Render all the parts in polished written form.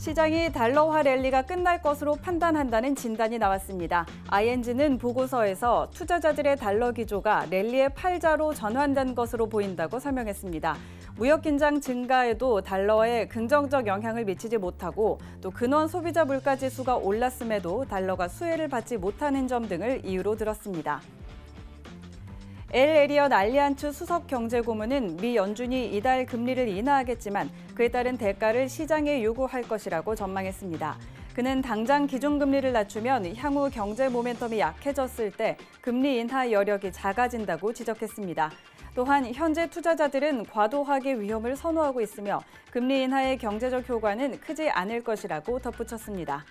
시장이 달러화 랠리가 끝날 것으로 판단한다는 진단이 나왔습니다. ING는 보고서에서 투자자들의 달러 기조가 랠리의 팔자로 전환된 것으로 보인다고 설명했습니다. 무역 긴장 증가에도 달러에 긍정적 영향을 미치지 못하고 또 근원 소비자 물가 지수가 올랐음에도 달러가 수혜를 받지 못하는 점 등을 이유로 들었습니다. 엘 에리엇 알리안츠 수석 경제고문은 미 연준이 이달 금리를 인하하겠지만 그에 따른 대가를 시장에 요구할 것이라고 전망했습니다. 그는 당장 기준금리를 낮추면 향후 경제 모멘텀이 약해졌을 때 금리 인하 여력이 작아진다고 지적했습니다. 또한 현재 투자자들은 과도하게 위험을 선호하고 있으며 금리 인하의 경제적 효과는 크지 않을 것이라고 덧붙였습니다.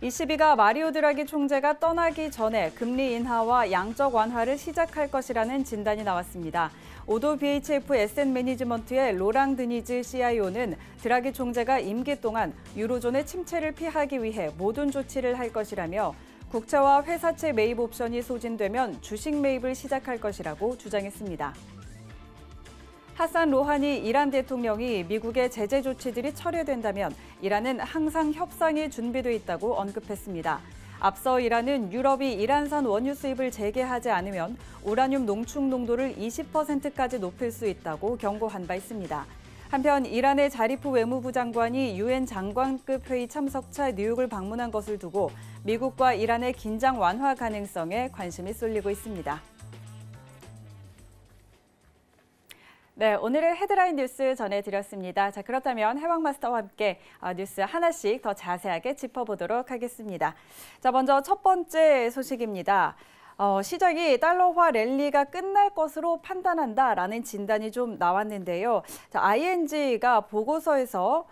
ECB가 마리오 드라기 총재가 떠나기 전에 금리 인하와 양적 완화를 시작할 것이라는 진단이 나왔습니다. 오도 BHF 에셋 매니지먼트의 로랑 드니즈 CIO는 드라기 총재가 임기 동안 유로존의 침체를 피하기 위해 모든 조치를 할 것이라며 국채와 회사채 매입 옵션이 소진되면 주식 매입을 시작할 것이라고 주장했습니다. 하산 로하니 이란 대통령이 미국의 제재 조치들이 철회된다면 이란은 항상 협상에 준비돼 있다고 언급했습니다. 앞서 이란은 유럽이 이란산 원유 수입을 재개하지 않으면 우라늄 농축 농도를 20%까지 높일 수 있다고 경고한 바 있습니다. 한편 이란의 자리프 외무부 장관이 유엔 장관급 회의 참석차 뉴욕을 방문한 것을 두고 미국과 이란의 긴장 완화 가능성에 관심이 쏠리고 있습니다. 네, 오늘의 헤드라인 뉴스 전해드렸습니다. 자, 그렇다면 해왕마스터와 함께 뉴스 하나씩 더 자세하게 짚어보도록 하겠습니다. 자, 먼저 첫 번째 소식입니다. 시장이 달러화 랠리가 끝날 것으로 판단한다라는 진단이 좀 나왔는데요. 자, ING가 보고서에서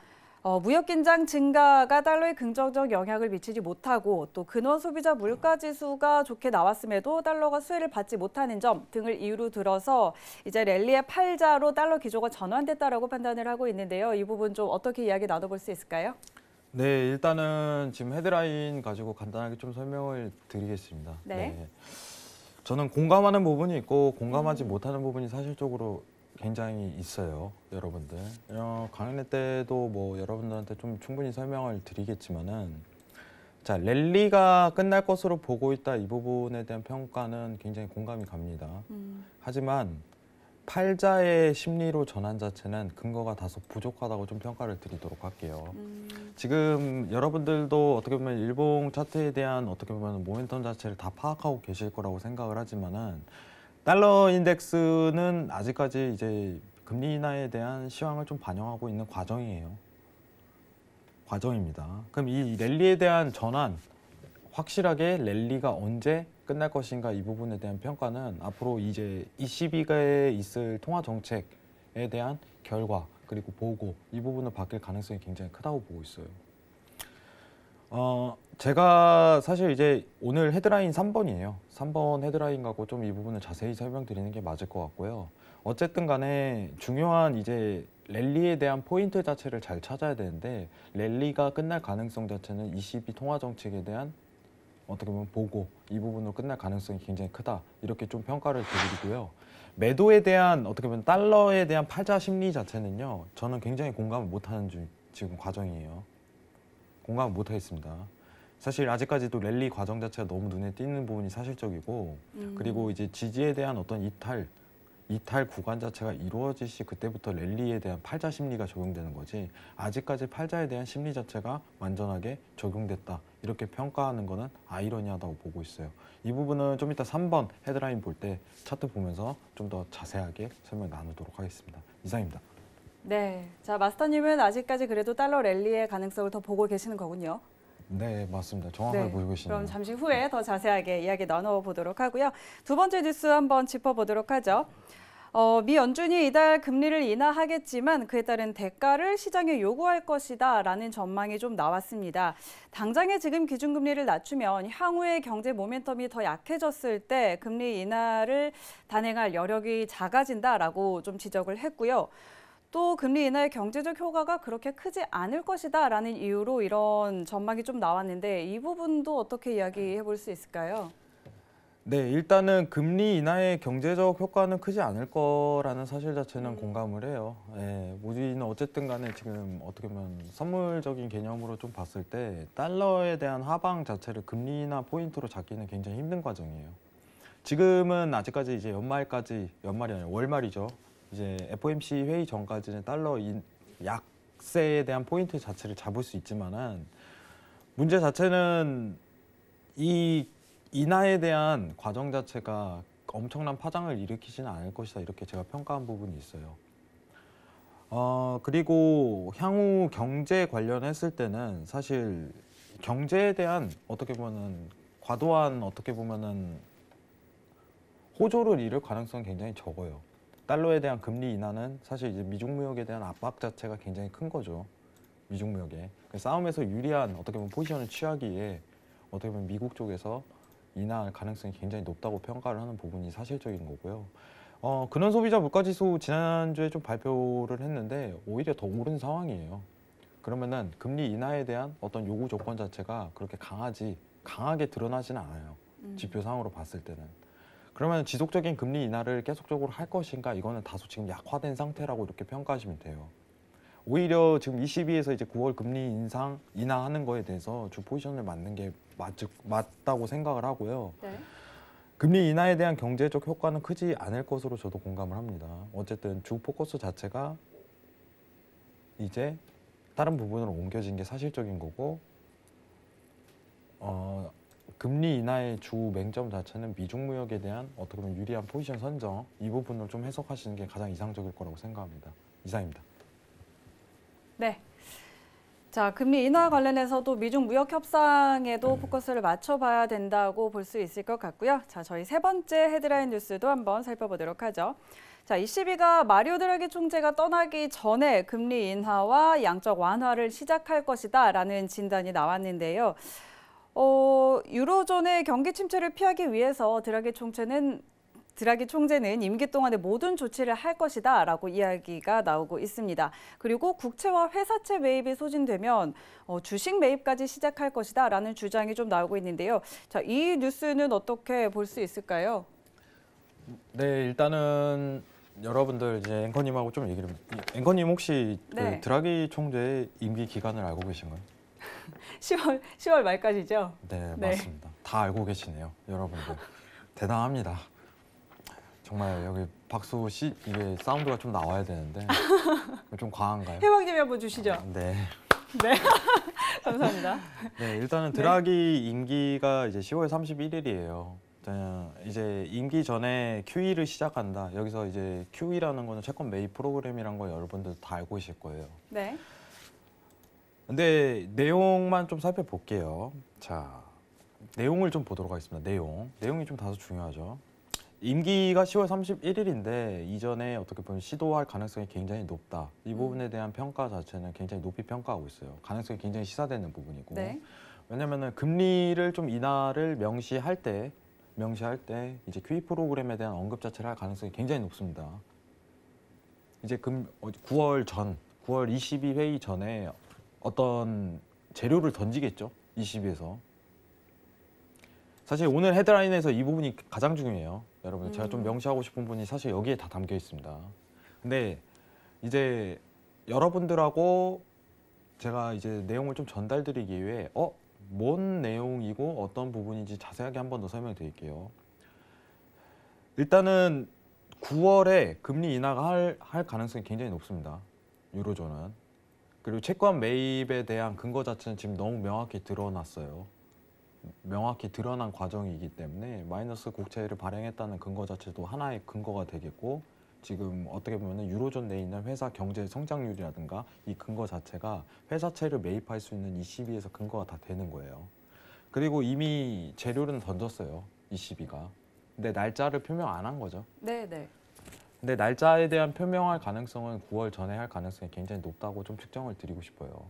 무역 긴장 증가가 달러에 긍정적 영향을 미치지 못하고 또 근원 소비자 물가 지수가 좋게 나왔음에도 달러가 수혜를 받지 못하는 점 등을 이유로 들어서 이제 랠리의 팔자로 달러 기조가 전환됐다라고 판단을 하고 있는데요. 이 부분 좀 어떻게 이야기 나눠볼 수 있을까요? 네, 일단은 지금 헤드라인 가지고 간단하게 좀 설명을 드리겠습니다. 네. 저는 공감하는 부분이 있고 공감하지 못하는 부분이 사실적으로 굉장히 있어요, 여러분들. 강연회 때도 뭐 여러분들한테 좀 충분히 설명을 드리겠지만은, 자, 랠리가 끝날 것으로 보고 있다 이 부분에 대한 평가는 굉장히 공감이 갑니다. 하지만 팔자의 심리로 전환 자체는 근거가 다소 부족하다고 좀 평가를 드리도록 할게요. 지금 여러분들도 어떻게 보면 일봉 차트에 대한 어떻게 보면 모멘텀 자체를 다 파악하고 계실 거라고 생각을 하지만은 달러 인덱스는 아직까지 이제 금리 인하에 대한 시황을 좀 반영하고 있는 과정입니다. 그럼 이 랠리에 대한 전환, 확실하게 랠리가 언제 끝날 것인가 이 부분에 대한 평가는 앞으로 이제 ECB가 있을 통화 정책에 대한 결과 그리고 보고 이 부분을 바뀔 가능성이 굉장히 크다고 보고 있어요. 제가 사실 이제 오늘 헤드라인 3번이에요. 3번 헤드라인 갖고 좀 이 부분을 자세히 설명드리는 게 맞을 것 같고요. 어쨌든 간에 중요한 이제 랠리에 대한 포인트 자체를 잘 찾아야 되는데 랠리가 끝날 가능성 자체는 ECB 통화 정책에 대한 어떻게 보면 보고 이 부분으로 끝날 가능성이 굉장히 크다. 이렇게 좀 평가를 드리고요. 매도에 대한 어떻게 보면 달러에 대한 팔자 심리 자체는요. 저는 굉장히 공감을 못하는 지금 과정이에요. 공감을 못하겠습니다. 사실 아직까지도 랠리 과정 자체가 너무 눈에 띄는 부분이 사실적이고 그리고 이제 지지에 대한 어떤 이탈 구간 자체가 이루어질 시 그때부터 랠리에 대한 팔자 심리가 적용되는 거지 아직까지 팔자에 대한 심리 자체가 완전하게 적용됐다 이렇게 평가하는 거는 아이러니하다고 보고 있어요. 이 부분은 좀 이따 3번 헤드라인 볼 때 차트 보면서 좀 더 자세하게 설명 나누도록 하겠습니다. 이상입니다. 네, 자 마스터님은 아직까지 그래도 달러 랠리의 가능성을 더 보고 계시는 거군요. 네, 맞습니다. 정확하게 보고 계시네요. 그럼 잠시 후에 더 자세하게 이야기 나눠보도록 하고요. 두 번째 뉴스 한번 짚어보도록 하죠. 미 연준이 이달 금리를 인하하겠지만 그에 따른 대가를 시장에 요구할 것이다라는 전망이 좀 나왔습니다. 당장에 지금 기준금리를 낮추면 향후의 경제 모멘텀이 더 약해졌을 때 금리 인하를 단행할 여력이 작아진다라고 좀 지적을 했고요. 또 금리 인하의 경제적 효과가 그렇게 크지 않을 것이다라는 이유로 이런 전망이 좀 나왔는데 이 부분도 어떻게 이야기해 볼 수 있을까요? 네, 일단은 금리 인하의 경제적 효과는 크지 않을 거라는 사실 자체는 공감을 해요. 예, 우리는 어쨌든 간에 지금 어떻게 보면 선물적인 개념으로 좀 봤을 때 달러에 대한 하방 자체를 금리 인하 포인트로 잡기는 굉장히 힘든 과정이에요. 지금은 아직까지 이제 연말이 아니라 월말이죠. 이제 FOMC 회의 전까지는 약세에 대한 포인트 자체를 잡을 수 있지만은 문제 자체는 이 인하에 대한 과정 자체가 엄청난 파장을 일으키지는 않을 것이다. 이렇게 제가 평가한 부분이 있어요. 그리고 향후 경제 관련했을 때는 사실 경제에 대한 어떻게 보면은 과도한 어떻게 보면은 호조를 이룰 가능성은 굉장히 적어요. 달러에 대한 금리 인하는 사실 이제 미중 무역에 대한 압박 자체가 굉장히 큰 거죠. 미중 무역에. 싸움에서 유리한 어떻게 보면 포지션을 취하기에 어떻게 보면 미국 쪽에서 인하할 가능성이 굉장히 높다고 평가를 하는 부분이 사실적인 거고요. 근원 소비자 물가지수 지난주에 좀 발표를 했는데 오히려 더 오른 상황이에요. 그러면은 금리 인하에 대한 어떤 요구 조건 자체가 그렇게 강하게 드러나지는 않아요. 지표상으로 봤을 때는. 그러면 지속적인 금리 인하를 계속적으로 할 것인가? 이거는 다소 지금 약화된 상태라고 이렇게 평가하시면 돼요. 오히려 지금 ECB에서 이제 9월 금리 인하하는 거에 대해서 주 포지션을 맞는 게 맞다고 생각을 하고요. 네. 금리 인하에 대한 경제적 효과는 크지 않을 것으로 저도 공감을 합니다. 어쨌든 주 포커스 자체가 이제 다른 부분으로 옮겨진 게 사실적인 거고, 금리 인하의 주 맹점 자체는 미중 무역에 대한 어떻게 보면 유리한 포지션 선정, 이 부분을 좀 해석하시는 게 가장 이상적일 거라고 생각합니다. 이상입니다. 네. 자, 금리 인하 관련해서도 미중 무역 협상에도 포커스를 맞춰봐야 된다고 볼 수 있을 것 같고요. 자, 저희 세 번째 헤드라인 뉴스도 한번 살펴보도록 하죠. 자, ECB가 마리오 드라기 총재가 떠나기 전에 금리 인하와 양적 완화를 시작할 것이다라는 진단이 나왔는데요. 유로존의 경기 침체를 피하기 위해서 드라기 총재는 임기 동안에 모든 조치를 할 것이다라고 이야기가 나오고 있습니다. 그리고 국채와 회사채 매입이 소진되면 주식 매입까지 시작할 것이다라는 주장이 좀 나오고 있는데요. 자, 이 뉴스는 어떻게 볼 수 있을까요? 네, 일단은 여러분들 이제 앵커님하고 좀 얘기를. 앵커님 혹시 네. 그 드라기 총재의 임기 기간을 알고 계신가요? 10월 말까지죠? 네, 네. 맞습니다. 다 알고 계시네요, 여러분들. 대단합니다. 정말 여기 이게 사운드가 좀 나와야 되는데 좀 과한가요? 해왕님이 한번 주시죠. 네. 네. 감사합니다. 네, 일단은 드라기 임기가 이제 10월 31일이에요. 이제 임기 전에 QE를 시작한다. 여기서 이제 QE라는 거는 채권 매입 프로그램이란 거 여러분들 다 알고 계실 거예요. 네. 근데 내용만 좀 살펴볼게요. 자, 내용을 좀 보도록 하겠습니다. 내용이 좀 다소 중요하죠. 임기가 10월 31일인데 이전에 어떻게 보면 시도할 가능성이 굉장히 높다. 이 부분에 대한 평가 자체는 굉장히 높이 평가하고 있어요. 가능성이 굉장히 시사되는 부분이고. 네. 왜냐면은 금리를 좀 인하를 명시할 때 이제 QE 프로그램에 대한 언급 자체를 할 가능성이 굉장히 높습니다. 이제 9월 22 회의 전에 어떤 재료를 던지겠죠. 22에서. 사실 오늘 헤드라인에서 이 부분이 가장 중요해요. 여러분, 제가 좀 명시하고 싶은 부분이 사실 여기에 다 담겨 있습니다. 근데 이제 여러분들하고 제가 이제 내용을 좀 전달드리기 위해 뭔 내용이고 어떤 부분인지 자세하게 한 번 더 설명드릴게요. 일단은 9월에 금리 인하가 할 가능성이 굉장히 높습니다. 유로존은. 그리고 채권 매입에 대한 근거 자체는 지금 너무 명확히 드러났어요. 명확히 드러난 과정이기 때문에 마이너스 국채를 발행했다는 근거 자체도 하나의 근거가 되겠고, 지금 어떻게 보면 유로존 내에 있는 회사 경제 성장률이라든가 이 근거 자체가 회사채를 매입할 수 있는 ECB에서 근거가 다 되는 거예요. 그리고 이미 재료는 던졌어요, ECB가. 근데 날짜를 표명 안 한 거죠. 네, 네. 근데 날짜에 대한 표명할 가능성은 9월 전에 할 가능성이 굉장히 높다고 좀 측정을 드리고 싶어요.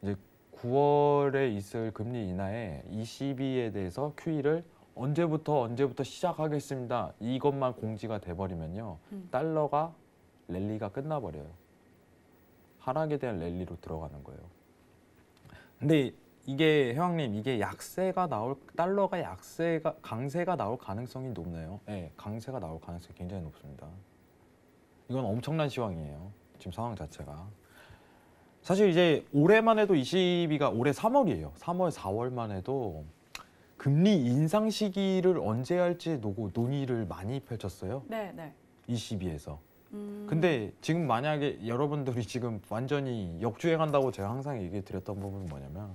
이제 9월에 있을 금리 인하에 ECB에 대해서 QE를 언제부터 시작하겠습니다. 이것만 공지가 돼버리면요. 달러가 랠리가 끝나버려요. 하락에 대한 랠리로 들어가는 거예요. 근데 이게 회왕님 이게 약세가 나올 달러가 약세가 강세가 나올 가능성이 높네요. 네, 강세가 나올 가능성이 굉장히 높습니다. 이건 엄청난 시황이에요. 지금 상황 자체가. 사실 이제 올해만 해도 22가 올해 3월이에요. 3월, 4월만 해도 금리 인상 시기를 언제 할지 논의를 많이 펼쳤어요. 네, 네. 22에서. 근데 지금 만약에 여러분들이 지금 완전히 역주행한다고 제가 항상 얘기 드렸던 부분은 뭐냐면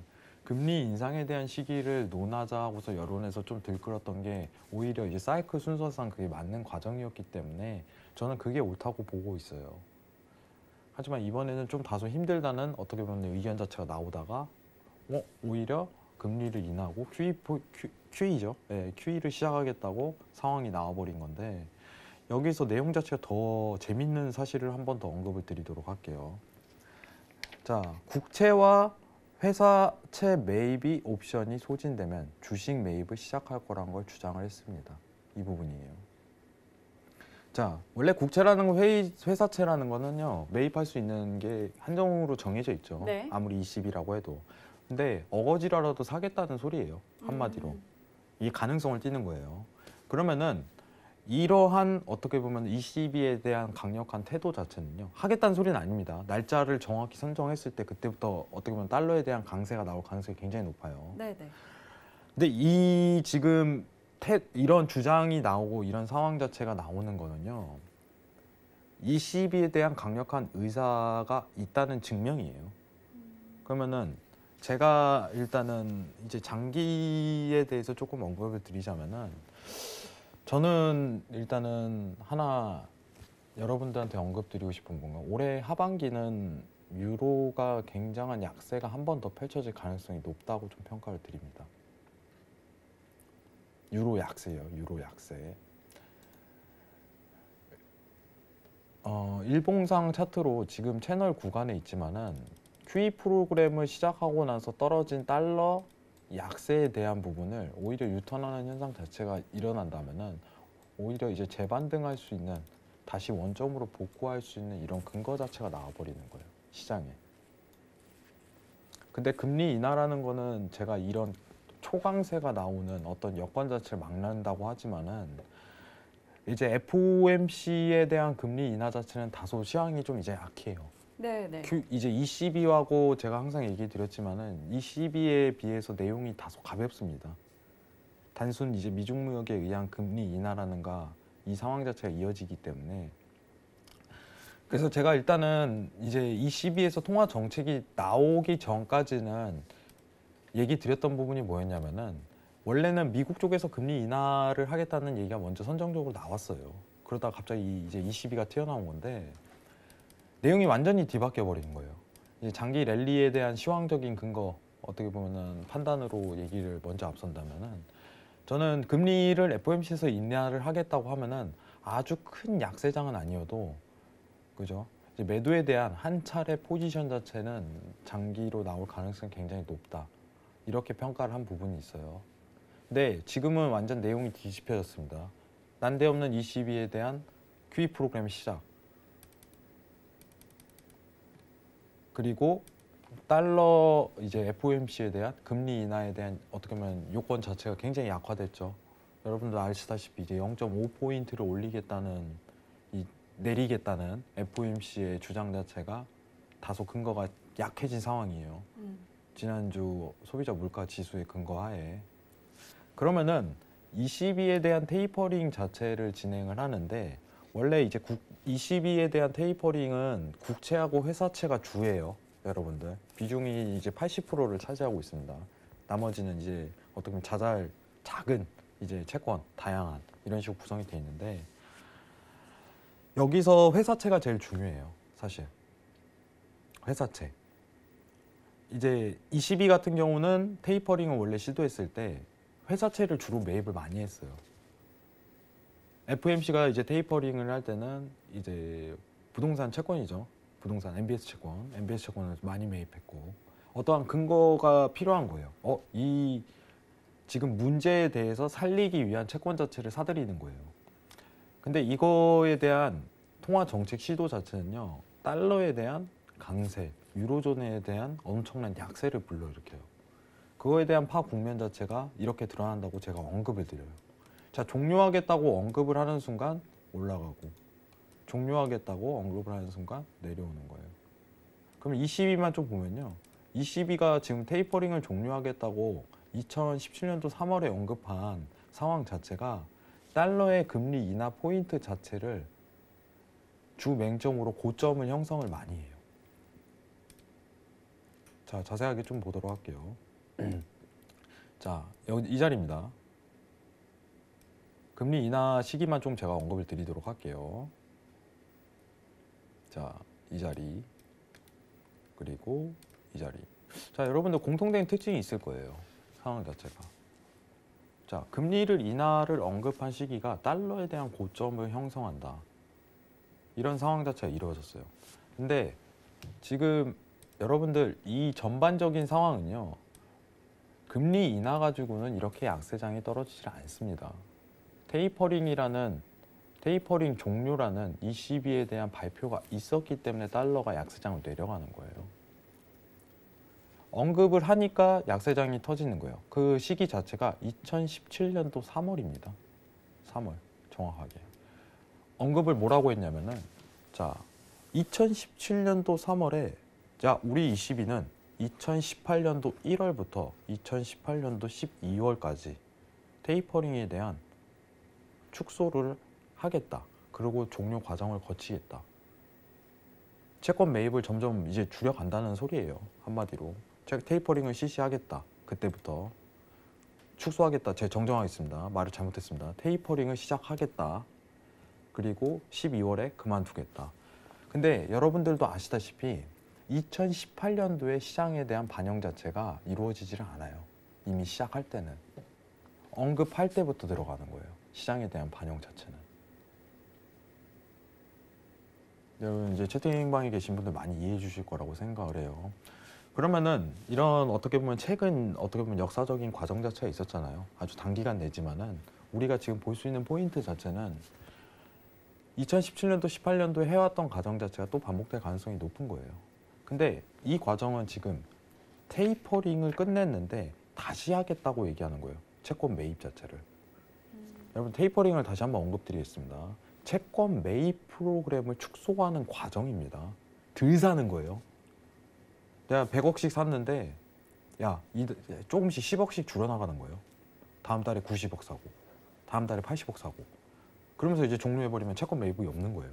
금리 인상에 대한 시기를 논하자 하고서 여론에서 좀 들끓었던 게 오히려 이제 사이클 순서상 그게 맞는 과정이었기 때문에 저는 그게 옳다고 보고 있어요. 하지만 이번에는 좀 다소 힘들다는 어떻게 보면 의견 자체가 나오다가 오히려 금리를 인하고 QE죠. 네, QE를 시작하겠다고 상황이 나와버린 건데 여기서 내용 자체가 더 재밌는 사실을 한 번 더 언급을 드리도록 할게요. 자, 국채와 회사채 매입이 옵션이 소진되면 주식 매입을 시작할 거란 걸 주장을 했습니다. 이 부분이에요. 자, 원래 국채라는 거 회사채라는 거는요 매입할 수 있는 게 한정으로 정해져 있죠. 네. 아무리 20이라고 해도. 근데 어거지라도 사겠다는 소리예요. 한마디로. 이 가능성을 띠는 거예요. 그러면은 이러한 어떻게 보면 22에 대한 강력한 태도 자체는요 하겠다는 소리는 아닙니다. 날짜를 정확히 선정했을 때 그때부터 어떻게 보면 달러에 대한 강세가 나올 가능성이 굉장히 높아요. 네네. 근데 이 지금 이런 주장이 나오고 이런 상황 자체가 나오는 거는요 22에 대한 강력한 의사가 있다는 증명이에요. 그러면은 제가 일단은 이제 장기에 대해서 조금 언급을 드리자면은 저는 일단은 하나 여러분들한테 언급드리고 싶은 건가 올해 하반기는 유로가 굉장한 약세가 한 번 더 펼쳐질 가능성이 높다고 좀 평가를 드립니다. 유로 약세요. 유로 약세. 일봉상 차트로 지금 채널 구간에 있지만은 QE 프로그램을 시작하고 나서 떨어진 달러 약세에 대한 부분을 오히려 유턴하는 현상 자체가 일어난다면은 오히려 이제 재반등할 수 있는 다시 원점으로 복구할 수 있는 이런 근거 자체가 나와버리는 거예요. 시장에. 근데 금리 인하라는 거는 제가 이런 초강세가 나오는 어떤 여건 자체를 막는다고 하지만은 이제 FOMC에 대한 금리 인하 자체는 다소 시황이 좀 이제 약해요. 네네. 이제 22하고 제가 항상 얘기 드렸지만은 22에 비해서 내용이 다소 가볍습니다. 단순 이제 미중무역에 의한 금리 인하라는가 이 상황 자체가 이어지기 때문에 그래서 제가 일단은 이제 22에서 통화 정책이 나오기 전까지는 얘기 드렸던 부분이 뭐였냐면은 원래는 미국 쪽에서 금리 인하를 하겠다는 얘기가 먼저 선정적으로 나왔어요. 그러다가 갑자기 이제 22가 튀어나온 건데 내용이 완전히 뒤바뀌어 버리는 거예요. 이제 장기 랠리에 대한 시황적인 근거 어떻게 보면은 판단으로 얘기를 먼저 앞선다면은 저는 금리를 FOMC에서 인하를 하겠다고 하면은 아주 큰 약세장은 아니어도 그죠? 이제 매도에 대한 한 차례 포지션 자체는 장기로 나올 가능성이 굉장히 높다. 이렇게 평가를 한 부분이 있어요. 근데 지금은 완전 내용이 뒤집혀졌습니다. 난데없는 22에 대한 QE 프로그램 시작. 그리고 달러 이제 FOMC에 대한 금리 인하에 대한 어떻게 보면 요건 자체가 굉장히 약화됐죠. 여러분들 아시다시피 이제 0.5포인트를 올리겠다는 내리겠다는 FOMC의 주장 자체가 다소 근거가 약해진 상황이에요. 지난주 소비자 물가 지수의 근거하에. 그러면은 22에 대한 테이퍼링 자체를 진행을 하는데 원래 이제 22에 대한 테이퍼링은 국채하고 회사채가 주예요. 여러분들 비중이 이제 80%를 차지하고 있습니다. 나머지는 이제 어떻게 보면 작은 이제 채권 다양한 이런 식으로 구성이 돼 있는데 여기서 회사채가 제일 중요해요. 사실 회사채 이제 22 같은 경우는 테이퍼링을 원래 시도했을 때 회사채를 주로 매입을 많이 했어요. FOMC가 이제 테이퍼링을 할 때는 이제 부동산 채권이죠. 부동산 MBS 채권을 많이 매입했고 어떠한 근거가 필요한 거예요. 이 지금 문제에 대해서 살리기 위한 채권 자체를 사들이는 거예요. 근데 이거에 대한 통화 정책 시도 자체는요. 달러에 대한 강세, 유로존에 대한 엄청난 약세를 불러일으켜요. 그거에 대한 파 국면 자체가 이렇게 드러난다고 제가 언급을 드려요. 자, 종료하겠다고 언급을 하는 순간 올라가고 종료하겠다고 언급을 하는 순간 내려오는 거예요. 그럼 이 시비만 좀 보면요. 이 시비가 지금 테이퍼링을 종료하겠다고 2017년도 3월에 언급한 상황 자체가 달러의 금리 인하 포인트 자체를 주 맹점으로 고점을 형성을 많이 해요. 자, 자세하게 좀 보도록 할게요. 자, 여기 이 자리입니다. 금리 인하 시기만 좀 제가 언급을 드리도록 할게요. 자, 이 자리 그리고 이 자리. 자, 여러분들 공통된 특징이 있을 거예요. 상황 자체가. 자, 금리를 인하를 언급한 시기가 달러에 대한 고점을 형성한다. 이런 상황 자체가 이루어졌어요. 근데 지금 여러분들 이 전반적인 상황은요. 금리 인하 가지고는 이렇게 약세장이 떨어지질 않습니다. 테이퍼링 종료라는 ECB에 대한 발표가 있었기 때문에 달러가 약세장으로 내려가는 거예요. 언급을 하니까 약세장이 터지는 거예요. 그 시기 자체가 2017년도 3월입니다. 3월 정확하게. 언급을 뭐라고 했냐면은 자, 2017년도 3월에 자, 우리 ECB는 2018년도 1월부터 2018년도 12월까지 테이퍼링에 대한 축소를 하겠다. 그리고 종료 과정을 거치겠다. 채권 매입을 점점 이제 줄여간다는 소리예요. 한마디로. 테이퍼링을 실시하겠다. 그때부터. 축소하겠다. 제가 정정하겠습니다. 말을 잘못했습니다. 테이퍼링을 시작하겠다. 그리고 12월에 그만두겠다. 근데 여러분들도 아시다시피 2018년도에 시장에 대한 반영 자체가 이루어지지를 않아요. 이미 시작할 때는. 언급할 때부터 들어가는 거예요. 시장에 대한 반영 자체는. 여러분 이제 채팅방에 계신 분들 많이 이해해 주실 거라고 생각을 해요. 그러면은 이런 어떻게 보면 최근 어떻게 보면 역사적인 과정 자체가 있었잖아요. 아주 단기간 내지만은 우리가 지금 볼 수 있는 포인트 자체는 2017년도 18년도에 해왔던 과정 자체가 또 반복될 가능성이 높은 거예요. 근데 이 과정은 지금 테이퍼링을 끝냈는데 다시 하겠다고 얘기하는 거예요. 채권 매입 자체를. 여러분 테이퍼링을 다시 한번 언급드리겠습니다. 채권 매입 프로그램을 축소하는 과정입니다. 덜 사는 거예요. 내가 100억씩 샀는데 야, 조금씩 10억씩 줄여나가는 거예요. 다음 달에 90억 사고 다음 달에 80억 사고 그러면서 이제 종료해버리면 채권 매입이 없는 거예요.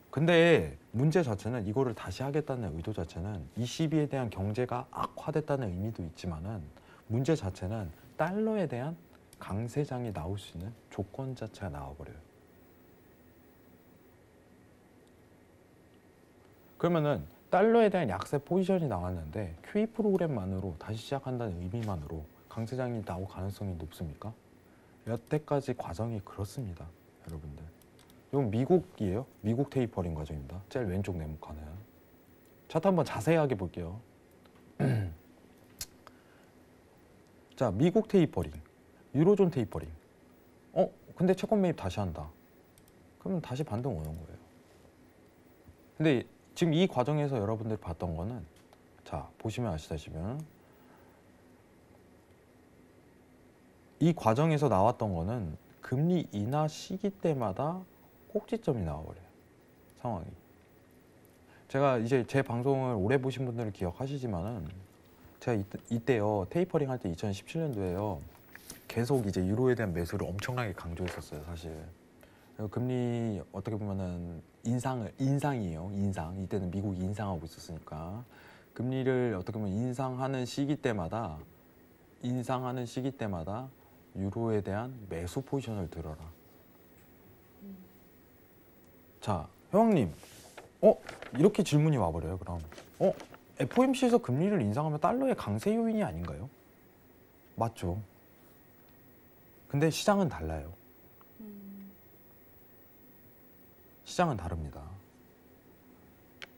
근데 문제 자체는 이거를 다시 하겠다는 의도 자체는 ECB에 대한 경제가 악화됐다는 의미도 있지만은 문제 자체는 달러에 대한 강세장이 나올 수 있는 조건 자체가 나와버려요. 그러면은 달러에 대한 약세 포지션이 나왔는데 QE 프로그램만으로 다시 시작한다는 의미만으로 강세장이 나올 가능성이 높습니까? 여태까지 과정이 그렇습니다. 여러분들. 이건 미국이에요. 미국 테이퍼링 과정입니다. 제일 왼쪽 네모칸은. 차트 한번 자세하게 볼게요. 자, 미국 테이퍼링, 유로존 테이퍼링. 근데 채권 매입 다시 한다. 그러면 다시 반등 오는 거예요. 근데 지금 이 과정에서 여러분들이 봤던 거는 자, 보시면 아시다시피 이 과정에서 나왔던 거는 금리 인하 시기 때마다 꼭지점이 나와버려요. 상황이. 제가 이제 제 방송을 오래 보신 분들은 기억하시지만은 제가 이때요 테이퍼링 할 때 2017년도에요 계속 이제 유로에 대한 매수를 엄청나게 강조했었어요. 사실 금리 어떻게 보면은 인상이에요. 인상. 이때는 미국이 인상하고 있었으니까 금리를 어떻게 보면 인상하는 시기 때마다 유로에 대한 매수 포지션을 들어라. 자, 회원님, 이렇게 질문이 와버려요. 그럼, FOMC에서 금리를 인상하면 달러의 강세 요인이 아닌가요? 맞죠. 근데 시장은 달라요. 시장은 다릅니다.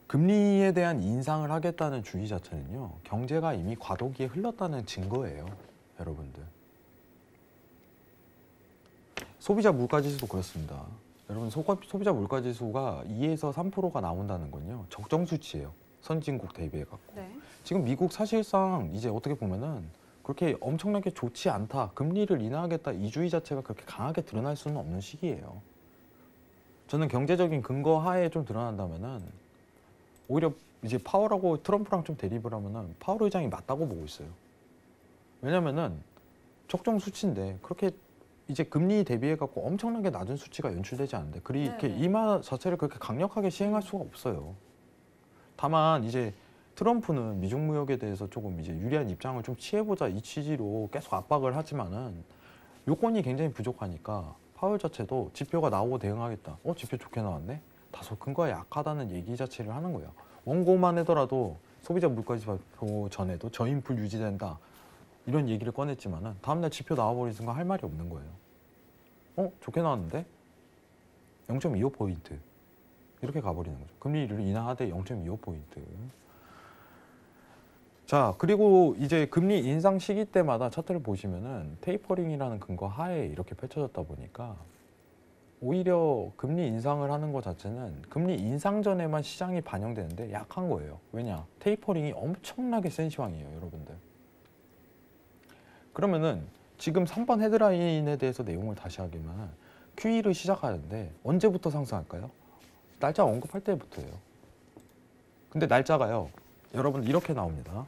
금리에 대한 인상을 하겠다는 주의 자체는요, 경제가 이미 과도기에 흘렀다는 증거예요. 여러분들. 소비자 물가지수도 그렇습니다. 여러분 소비자 물가지수가 2에서 3%가 나온다는 건요 적정 수치예요. 선진국 대비해 갖고. 네. 지금 미국 사실상 이제 어떻게 보면은 그렇게 엄청나게 좋지 않다, 금리를 인하하겠다 이주의 자체가 그렇게 강하게 드러날 수는 없는 시기예요. 저는 경제적인 근거 하에 좀 드러난다면은 오히려 이제 파월하고 트럼프랑 좀 대립을 하면은 파월 의장이 맞다고 보고 있어요. 왜냐면은 적정 수치인데 그렇게 이제 금리 대비해 갖고 엄청나게 낮은 수치가 연출되지 않는데 그렇게 네네. 인하 자체를 그렇게 강력하게 시행할 수가 없어요. 다만 이제 트럼프는 미중 무역에 대해서 조금 이제 유리한 입장을 좀 취해보자 이 취지로 계속 압박을 하지만은 요건이 굉장히 부족하니까 파월 자체도 지표가 나오고 대응하겠다. 지표 좋게 나왔네. 다소 근거가 약하다는 얘기 자체를 하는 거예요. 원고만 하더라도 소비자 물가지 발표 전에도 저인플 유지된다. 이런 얘기를 꺼냈지만은 다음날 지표 나와버린 순간 할 말이 없는 거예요. 좋게 나왔는데 0.25포인트 이렇게 가버리는 거죠. 금리를 인하하되 0.25포인트. 자, 그리고 이제 금리 인상 시기 때마다 차트를 보시면은 테이퍼링이라는 근거 하에 이렇게 펼쳐졌다 보니까 오히려 금리 인상을 하는 것 자체는 금리 인상 전에만 시장이 반영되는데 약한 거예요. 왜냐? 테이퍼링이 엄청나게 센 시황이에요, 여러분들. 그러면은 지금 3번 헤드라인에 대해서 내용을 다시 하기만 QE를 시작하는데 언제부터 상승할까요? 날짜 언급할 때부터예요. 근데 날짜가요, 여러분 이렇게 나옵니다.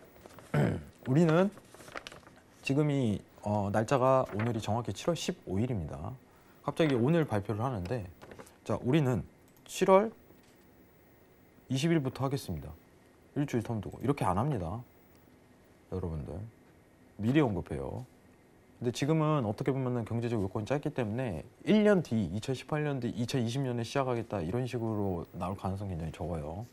우리는 지금이 날짜가 오늘이 정확히 7월 15일입니다. 갑자기 오늘 발표를 하는데 자, 우리는 7월 20일부터 하겠습니다. 일주일 텀 두고 이렇게 안 합니다. 여러분들 미리 언급해요. 근데 지금은 어떻게 보면은 경제적 요건이 짧기 때문에 1년 뒤 2018년 뒤 2020년에 시작하겠다 이런 식으로 나올 가능성이 굉장히 적어요.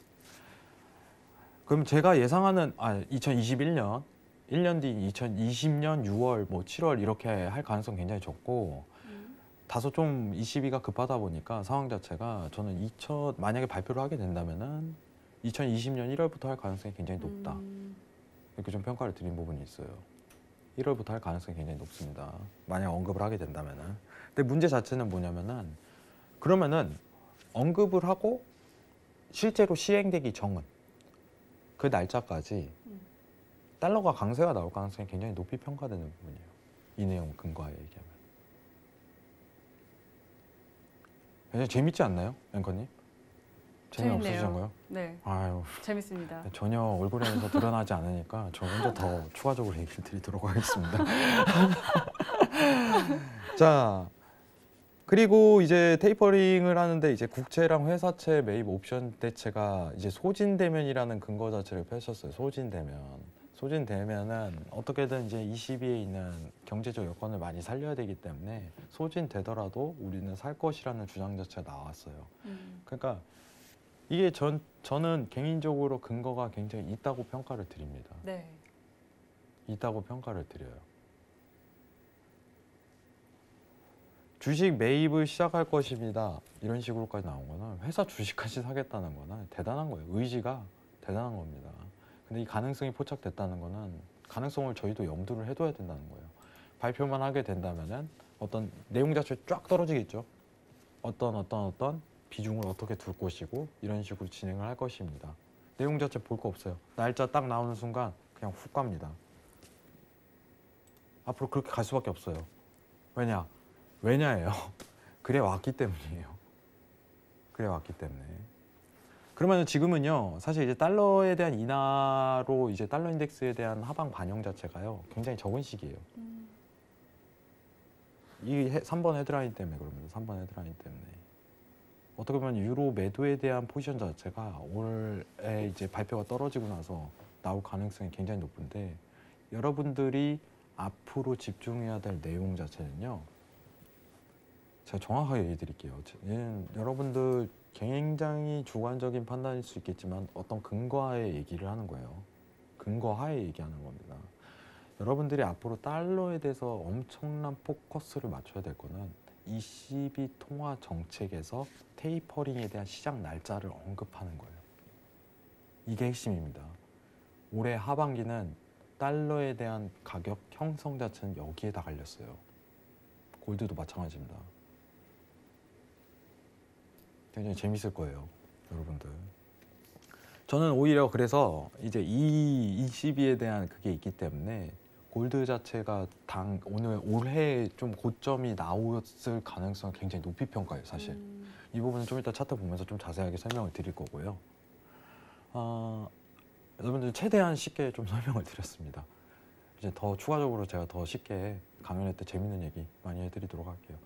그럼 제가 예상하는 2021년 1년 뒤 2020년 6월 뭐 7월 이렇게 할 가능성 굉장히 적고 다소 좀 이 시비가 급하다 보니까 상황 자체가 저는 만약에 발표를 하게 된다면은 2020년 1월부터 할 가능성이 굉장히 높다. 이렇게 좀 평가를 드린 부분이 있어요. 1월부터 할 가능성이 굉장히 높습니다. 만약 언급을 하게 된다면은. 근데 문제 자체는 뭐냐면은 그러면은 언급을 하고 실제로 시행되기 전은 그 날짜까지 달러가 강세가 나올 가능성이 굉장히 높이 평가되는 부분이에요. 이 내용 근거하에 얘기하면. 굉장히 재밌지 않나요, 앵커님? 재미없으신가요? 네, 아유, 재밌습니다. 전혀 얼굴에서 드러나지 않으니까 저 혼자 더 추가적으로 얘기를 드리도록 하겠습니다. 자, 그리고 이제 테이퍼링을 하는데 이제 국채랑 회사채 매입 옵션 대체가 이제 소진대면이라는 근거 자체를 펼쳤어요. 소진되면은 어떻게든 이제 22에 있는 경제적 여건을 많이 살려야 되기 때문에 소진되더라도 우리는 살 것이라는 주장 자체가 나왔어요. 그러니까 이게 저는 개인적으로 근거가 굉장히 있다고 평가를 드립니다. 네. 있다고 평가를 드려요. 주식 매입을 시작할 것입니다. 이런 식으로까지 나온 거는 회사 주식까지 사겠다는 거는 대단한 거예요. 의지가 대단한 겁니다. 근데 이 가능성이 포착됐다는 거는 가능성을 저희도 염두를 해둬야 된다는 거예요. 발표만 하게 된다면은 어떤 내용 자체 쫙 떨어지겠죠. 어떤 비중을 어떻게 둘 것이고 이런 식으로 진행을 할 것입니다. 내용 자체 볼 거 없어요. 날짜 딱 나오는 순간 그냥 훅 갑니다. 앞으로 그렇게 갈 수밖에 없어요. 왜냐예요. 그래 왔기 때문이에요. 그래 왔기 때문에. 그러면 지금은요, 사실 이제 달러에 대한 인하로 이제 달러 인덱스에 대한 하방 반영 자체가요, 굉장히 적은 시기예요. 이 3번 헤드라인 때문에 그럽니다. 3번 헤드라인 때문에. 어떻게 보면 유로 매도에 대한 포지션 자체가 올해 이제 발표가 떨어지고 나서 나올 가능성이 굉장히 높은데 여러분들이 앞으로 집중해야 될 내용 자체는요. 제가 정확하게 얘기 드릴게요. 여러분들 굉장히 주관적인 판단일 수 있겠지만 어떤 근거하에 얘기를 하는 거예요. 근거하에 얘기하는 겁니다. 여러분들이 앞으로 달러에 대해서 엄청난 포커스를 맞춰야 될 거는 ECB 통화 정책에서 테이퍼링에 대한 시작 날짜를 언급하는 거예요. 이게 핵심입니다. 올해 하반기는 달러에 대한 가격 형성 자체는 여기에다 갈렸어요. 골드도 마찬가지입니다. 굉장히 재밌을 거예요, 여러분들. 저는 오히려 그래서 이제 이 ECB에 대한 그게 있기 때문에 골드 자체가 오늘 올해 좀 고점이 나왔을 가능성이 굉장히 높이 평가해요, 사실. 이 부분은 좀 이따 차트 보면서 좀 자세하게 설명을 드릴 거고요. 여러분들 최대한 쉽게 좀 설명을 드렸습니다. 이제 더 추가적으로 제가 더 쉽게 강연회 때 재밌는 얘기 많이 해드리도록 할게요.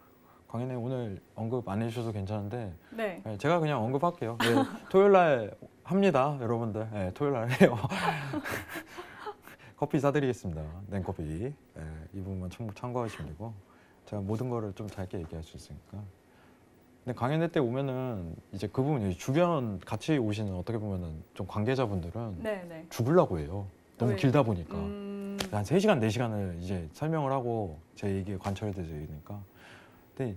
강연회 오늘 언급 안 해주셔도 괜찮은데 네. 제가 그냥 언급할게요. 네, 토요일 날 합니다, 여러분들. 네, 토요일 날 해요. 커피 사드리겠습니다. 냉커피. 네, 이 부분만 참고하시면 되고 제가 모든 거를 좀 짧게 얘기할 수 있으니까. 근데 강연회 때 오면은 이제 그 부분 주변 같이 오시는 어떻게 보면은 좀 관계자분들은 네. 죽으려고 해요. 너무 왜요? 길다 보니까. 한 3시간, 4시간을 이제 설명을 하고 제 얘기에 관철이 되니까. 근데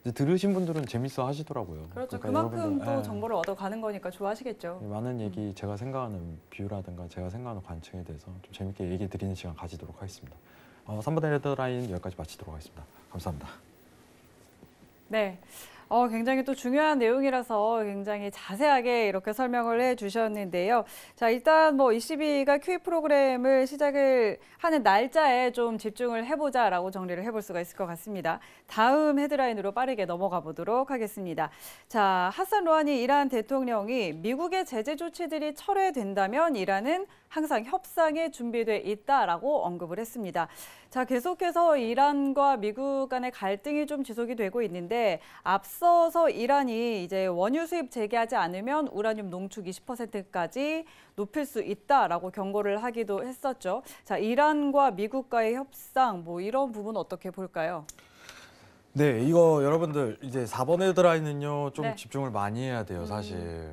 이제 들으신 분들은 재밌어 하시더라고요. 그렇죠. 그러니까 그만큼 여러분들, 또 정보를 얻어가는 거니까 좋아하시겠죠. 많은 얘기 제가 생각하는 뷰라든가 제가 생각하는 관측에 대해서 좀 재밌게 얘기 드리는 시간 가지도록 하겠습니다. 3번 헤드라인 여기까지 마치도록 하겠습니다. 감사합니다. 네. 굉장히 또 중요한 내용이라서 굉장히 자세하게 이렇게 설명을 해주셨는데요. 자, 일단 뭐 ECB가 QE 프로그램을 시작을 하는 날짜에 좀 집중을 해보자라고 정리를 해볼 수가 있을 것 같습니다. 다음 헤드라인으로 빠르게 넘어가 보도록 하겠습니다. 자, 하산 로하니 이란 대통령이 미국의 제재 조치들이 철회된다면 이란은 항상 협상에 준비돼 있다라고 언급을 했습니다. 자, 계속해서 이란과 미국 간의 갈등이 좀 지속이 되고 있는데 앞서서 이란이 이제 원유 수입 재개하지 않으면 우라늄 농축 20%까지 높일 수 있다라고 경고를 하기도 했었죠. 자, 이란과 미국과의 협상 뭐 이런 부분 어떻게 볼까요? 네, 이거 여러분들 이제 4번 헤드라인은요 좀 네. 집중을 많이 해야 돼요, 사실.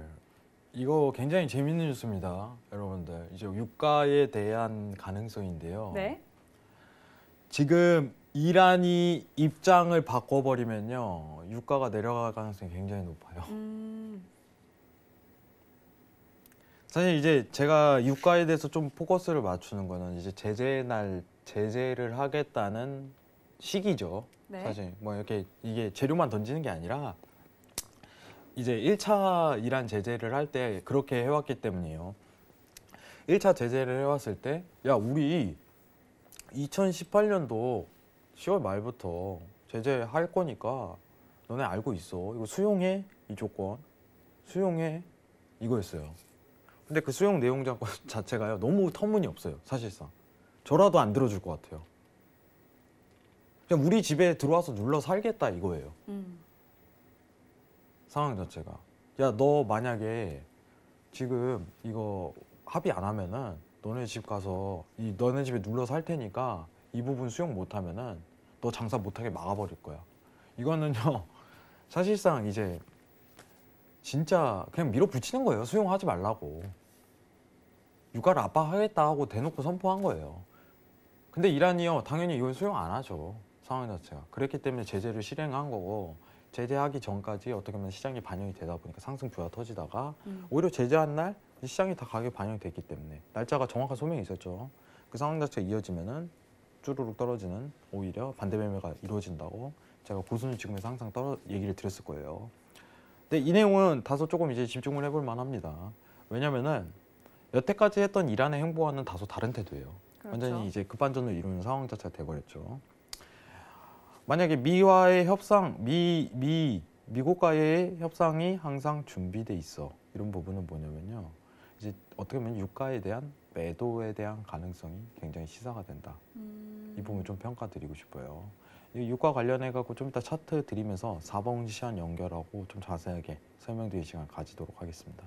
이거 굉장히 재밌는 뉴스입니다, 여러분들. 이제 유가에 대한 가능성인데요. 네. 지금 이란이 입장을 바꿔버리면요, 유가가 내려갈 가능성이 굉장히 높아요. 사실 이제 제가 유가에 대해서 좀 포커스를 맞추는 거는 이제 제재를 하겠다는 시기죠. 네. 사실 뭐 이렇게 이게 재료만 던지는 게 아니라 이제 1차 이란 제재를 할 때 그렇게 해왔기 때문이에요. 1차 제재를 해왔을 때, 야, 우리 2018년도 10월 말부터 제재할 거니까 너네 알고 있어. 이거 수용해, 이 조건. 수용해, 이거였어요. 근데 그 수용 내용 자체가요, 너무 터무니없어요, 사실상. 저라도 안 들어줄 것 같아요. 그냥 우리 집에 들어와서 눌러 살겠다, 이거예요. 상황 자체가. 야, 너 만약에 지금 이거 합의 안 하면은 너네 집 가서 너네 집에 눌러 살 테니까 이 부분 수용 못 하면은 너 장사 못하게 막아버릴 거야. 이거는요, 사실상 이제 진짜 그냥 밀어붙이는 거예요. 수용하지 말라고. 유가를 압박하겠다 하고 대놓고 선포한 거예요. 근데 이란이요, 당연히 이걸 수용 안 하죠. 상황 자체가. 그랬기 때문에 제재를 실행한 거고, 제재하기 전까지 어떻게 보면 시장이 반영이 되다 보니까 상승 부가 터지다가 오히려 제재한 날 시장이 다 가격이 반영이 됐기 때문에 날짜가 정확한 소명이 있었죠. 그 상황 자체가 이어지면은 쭈루룩 떨어지는, 오히려 반대 매매가 이루어진다고 제가 고순위 지금에서 항상 얘기를 드렸을 거예요. 근데 이 내용은 다소 조금 이제 집중을 해볼 만합니다. 왜냐면은 여태까지 했던 이란의 행보와는 다소 다른 태도예요. 그렇죠. 완전히 이제 급반전을 이루는 상황 자체가 돼버렸죠. 만약에 미와의 협상, 미국과의 협상이 항상 준비돼 있어. 이런 부분은 뭐냐면요, 이제 어떻게 보면 유가에 대한 매도에 대한 가능성이 굉장히 시사가 된다. 이 부분 좀 평가드리고 싶어요. 이 유가 관련해 갖고 좀 이따 차트 드리면서 4번 시간 연결하고 좀 자세하게 설명드릴 시간 가지도록 하겠습니다.